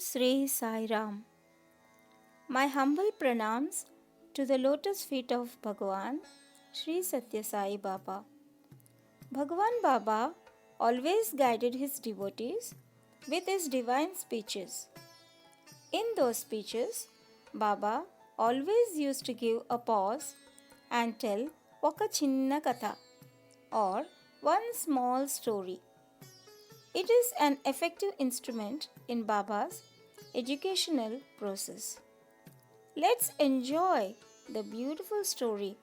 Sri Sai Ram. My humble pranams to the lotus feet of Bhagwan Sri Satya Sai Baba. Bhagwan Baba always guided his devotees with his divine speeches. In those speeches, Baba always used to give a pause and tell Oka Chinna Katha or one small story. It is an effective instrument in Baba's educational process. Let's enjoy the beautiful story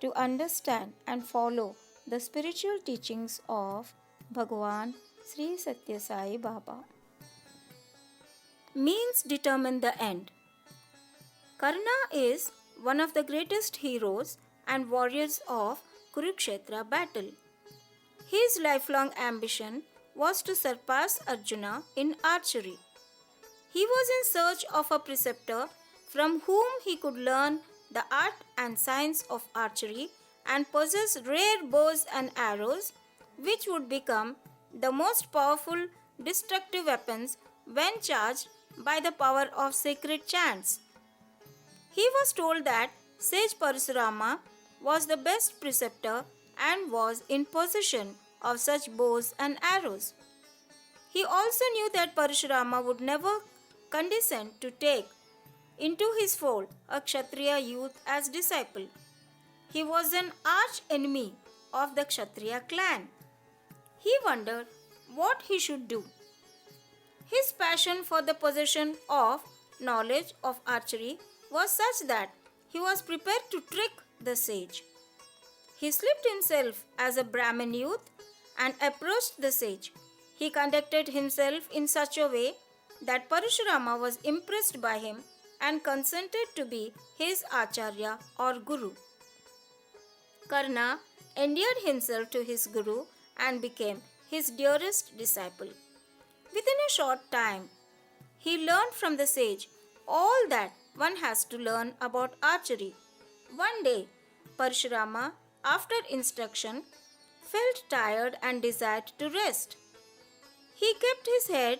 to understand and follow the spiritual teachings of Bhagwan Sri Satya Sai Baba. Means determine the end. Karna is one of the greatest heroes and warriors of Kurukshetra battle. His lifelong ambition was to surpass Arjuna in archery. He was in search of a preceptor from whom he could learn the art and science of archery and possess rare bows and arrows which would become the most powerful destructive weapons when charged by the power of sacred chants. He was told that sage Parasurama was the best preceptor and was in possession of such bows and arrows. He also knew that Parashurama would never condescend to take into his fold a Kshatriya youth as disciple. He was an arch enemy of the Kshatriya clan. He wondered what he should do. His passion for the possession of knowledge of archery was such that he was prepared to trick the sage. He slipped himself as a Brahmin youth and approached the sage. He conducted himself in such a way that Parashurama was impressed by him and consented to be his Acharya or Guru. Karna endeared himself to his Guru and became his dearest disciple. Within a short time, he learned from the sage all that one has to learn about archery. One day, Parashurama, after instruction, felt tired and desired to rest. He kept his head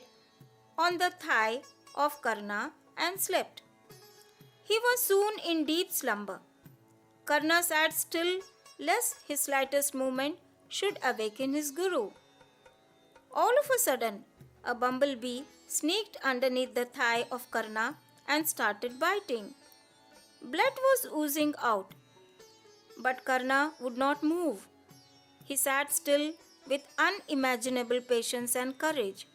on the thigh of Karna and slept. He was soon in deep slumber. Karna sat still lest his slightest movement should awaken his Guru. All of a sudden, a bumblebee sneaked underneath the thigh of Karna and started biting. Blood was oozing out, but Karna would not move. He sat still with unimaginable patience and courage.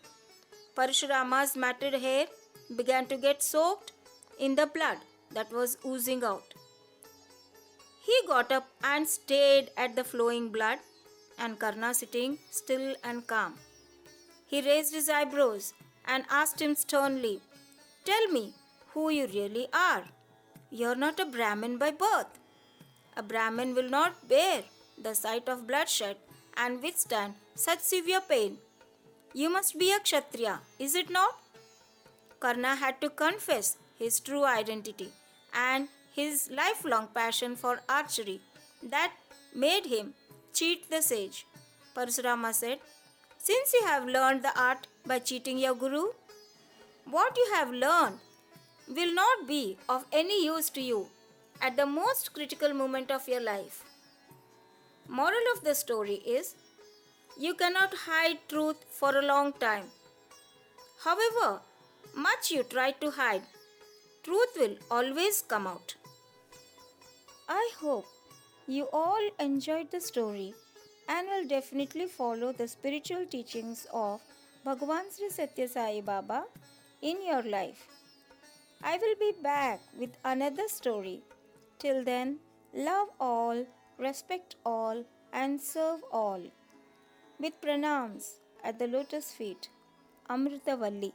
Parashurama's matted hair began to get soaked in the blood that was oozing out. He got up and stared at the flowing blood and Karna sitting still and calm. He raised his eyebrows and asked him sternly, "Tell me who you really are. You're not a Brahmin by birth. A Brahmin will not bear the sight of bloodshed and withstand such severe pain. You must be a Kshatriya, is it not?" Karna had to confess his true identity and his lifelong passion for archery that made him cheat the sage. Parashurama said, "Since you have learned the art by cheating your Guru, what you have learned will not be of any use to you at the most critical moment of your life." Moral of the story is, you cannot hide truth for a long time. However much you try to hide, truth will always come out. I hope you all enjoyed the story and will definitely follow the spiritual teachings of Bhagwan Sri Satya Sai Baba in your life. I will be back with another story. Till then, love all, respect all, and serve all. With pranams at the lotus feet, Amritavalli.